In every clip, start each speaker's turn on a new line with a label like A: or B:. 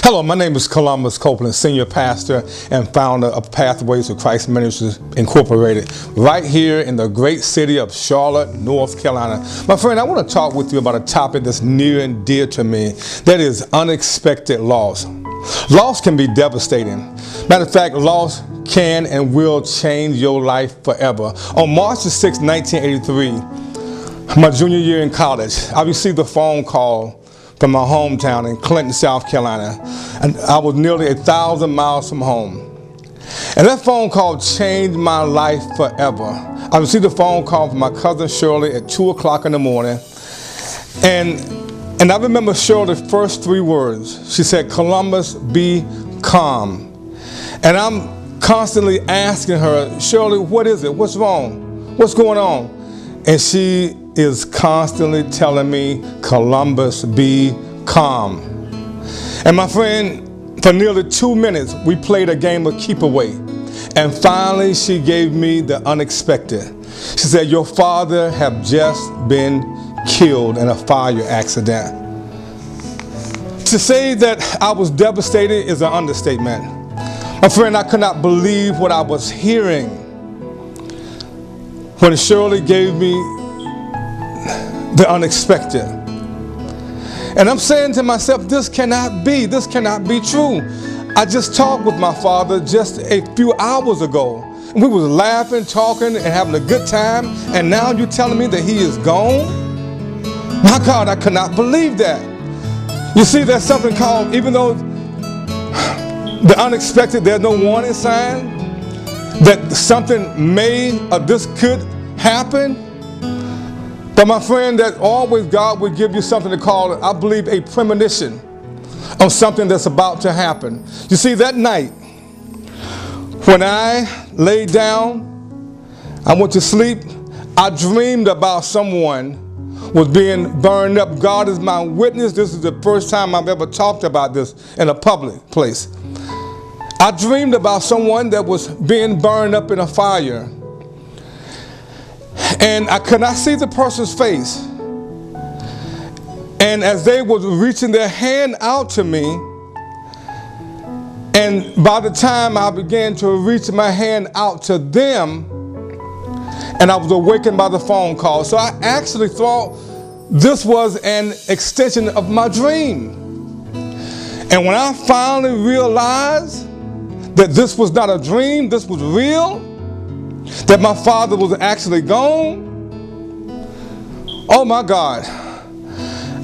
A: Hello, my name is Columbus Copeland, Senior Pastor and founder of Pathways to Christ Ministries Incorporated, right here in the great city of Charlotte, North Carolina. My friend, I want to talk with you about a topic that's near and dear to me, that is unexpected loss. Loss can be devastating. Matter of fact, loss can and will change your life forever. On March 6, 1983, my junior year in college, I received a phone call from my hometown in Clinton, South Carolina, and I was nearly 1,000 miles from home. And that phone call changed my life forever. I received a phone call from my cousin Shirley at 2 o'clock in the morning, and I remember Shirley's first 3 words. She said, "Columbus, be calm." And I'm constantly asking her, "Shirley, what is it? What's wrong? What's going on?" And she is constantly telling me, "Columbus, be calm." And my friend, for nearly 2 minutes, we played a game of keep away. And finally, she gave me the unexpected. She said, "Your father have just been killed in a fire accident." To say that I was devastated is an understatement. My friend, I could not believe what I was hearing when Shirley gave me the unexpected. And I'm saying to myself, this cannot be true. I just talked with my father just a few hours ago. We was laughing, talking, and having a good time, and now you're telling me that he is gone? My God, I could not believe that. You see, there's something called, even though the unexpected, there's no warning sign that something may or this could happen. But my friend, that always God will give you something to call, I believe, a premonition of something that's about to happen. You see, that night, when I laid down, I went to sleep, I dreamed about someone was being burned up. God is my witness. This is the first time I've ever talked about this in a public place. I dreamed about someone that was being burned up in a fire. And I could not see the person's face. And as they were reaching their hand out to me, and by the time I began to reach my hand out to them, and I was awakened by the phone call. So I actually thought this was an extension of my dream. And when I finally realized that this was not a dream, this was real, that my father was actually gone, oh my God.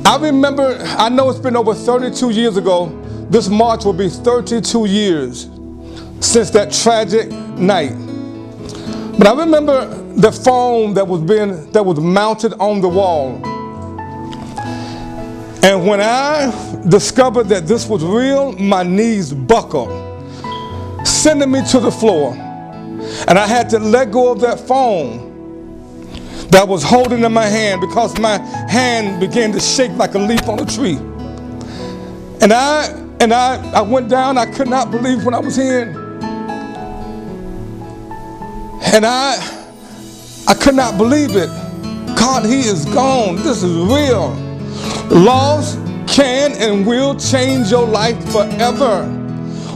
A: I remember, I know it's been over 32 years ago. This March will be 32 years since that tragic night. But I remember the phone that was mounted on the wall. And when I discovered that this was real, my knees buckled, sending me to the floor. And I had to let go of that phone that I was holding in my hand, because my hand began to shake like a leaf on a tree. And I went down. I could not believe what I was hearing. And I could not believe it. God, he is gone. This is real. Loss can and will change your life forever.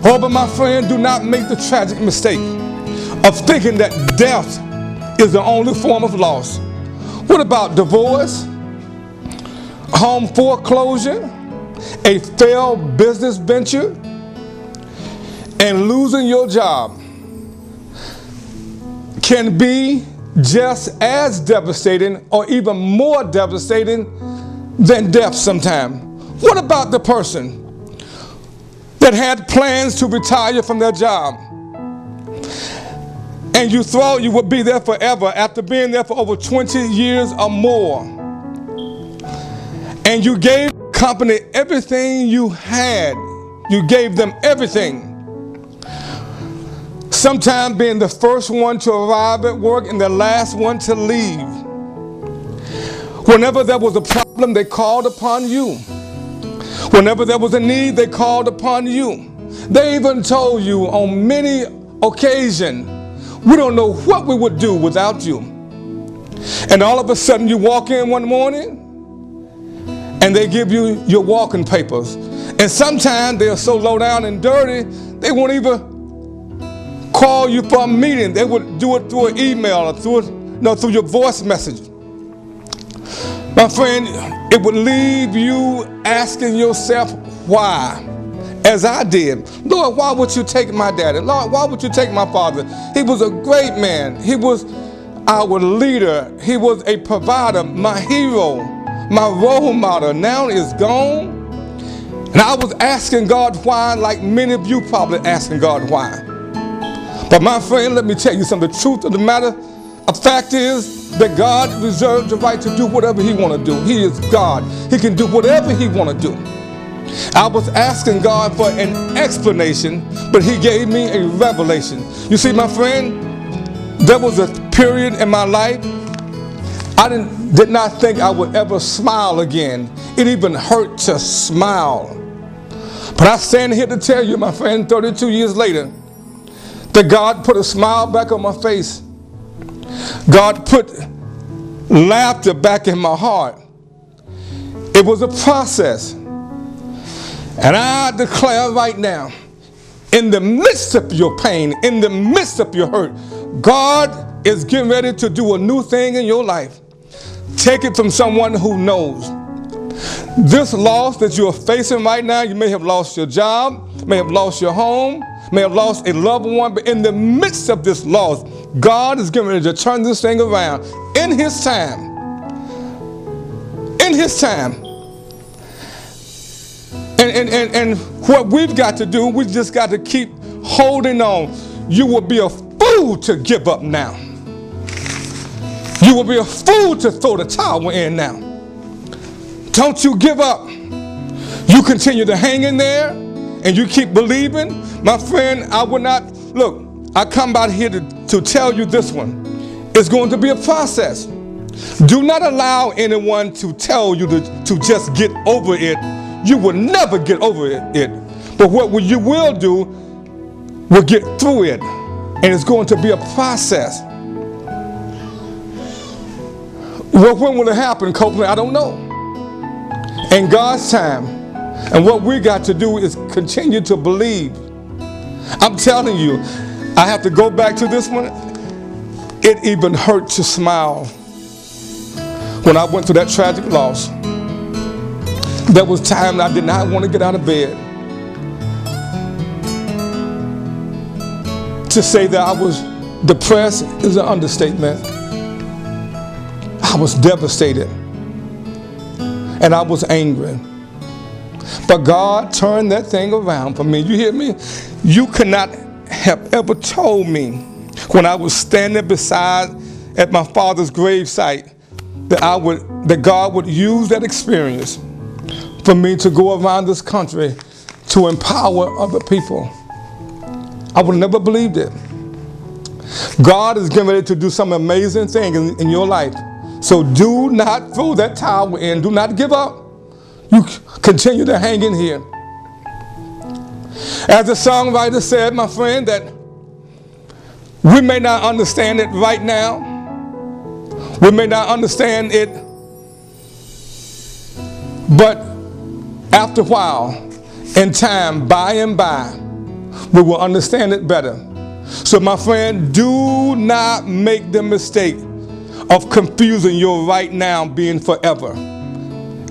A: Oh, but my friend, do not make the tragic mistake of thinking that death is the only form of loss. What about divorce, home foreclosure, a failed business venture, and losing your job can be just as devastating or even more devastating than death sometimes. What about the person that had plans to retire from their job, and you thought you would be there forever after being there for over 20 years or more, and you gave the company everything you had? You gave them everything. Sometimes being the first one to arrive at work and the last one to leave. Whenever there was a problem, they called upon you. Whenever there was a need, they called upon you. They even told you on many occasions, "We don't know what we would do without you." And all of a sudden you walk in one morning and they give you your walking papers And sometimes they are so low down and dirty, they won't even call you for a meeting. They would do it through an email or through your voice message. My friend, it would leave you asking yourself why, as I did. Lord, why would you take my daddy? Lord, why would you take my father? He was a great man. He was our leader. He was a provider, my hero, my role model. Now is gone. And I was asking God why, like many of you probably asking God why. But my friend, let me tell you something. The truth of the matter, a fact is that God reserves the right to do whatever he want to do. He is God. He can do whatever he want to do. I was asking God for an explanation, but he gave me a revelation. You see, my friend, there was a period in my life I did not think I would ever smile again. It even hurt to smile. But I stand here to tell you, my friend, 32 years later, that God put a smile back on my face. God put laughter back in my heart. It was a process. And I declare right now, in the midst of your pain, in the midst of your hurt, God is getting ready to do a new thing in your life. Take it from someone who knows. This loss that you are facing right now, you may have lost your job, may have lost your home, may have lost a loved one, but in the midst of this loss, God is getting ready to turn this thing around in his time. In his time. And what we've got to do, we just got to keep holding on. You will be a fool to give up now. You will be a fool to throw the towel in now. Don't you give up. You continue to hang in there and you keep believing. My friend, I will not, look, I come out here to tell you this one. It's going to be a process. Do not allow anyone to tell you to just get over it. You will never get over it. But what you will do will get through it. And it's going to be a process. Well, when will it happen, Copeland? I don't know. In God's time. And what we got to do is continue to believe. I'm telling you, I have to go back to this one. It even hurt to smile when I went through that tragic loss. There was time I did not want to get out of bed. To say that I was depressed is an understatement. I was devastated. And I was angry. But God turned that thing around for me. You hear me? You could not have ever told me when I was standing beside at my father's gravesite that God would use that experience for me to go around this country to empower other people. I would never believed it. God is getting ready to do some amazing thing in your life. So do not throw that towel in. Do not give up. You continue to hang in here. As the songwriter said, my friend, that we may not understand it right now. We may not understand it. But after a while, in time, by and by, we will understand it better. So my friend, do not make the mistake of confusing your right now being forever.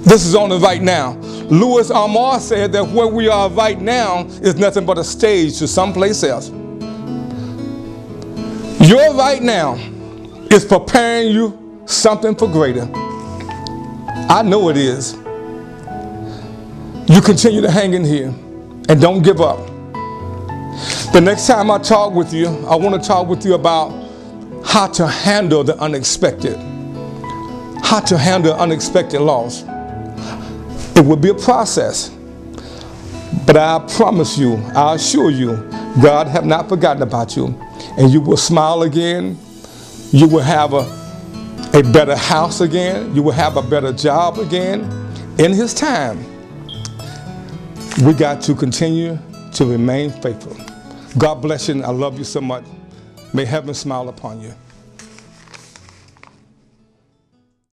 A: This is only right now. Louis Armour said that where we are right now is nothing but a stage to someplace else. Your right now is preparing you something for greater. I know it is. You continue to hang in here and don't give up. The next time I talk with you, I want to talk with you about how to handle the unexpected. How to handle unexpected loss. It will be a process. But I promise you, I assure you, God have not forgotten about you. And you will smile again. You will have a better house again. You will have a better job again. In his time, we got to continue to remain faithful. God bless you, and I love you so much. May heaven smile upon you.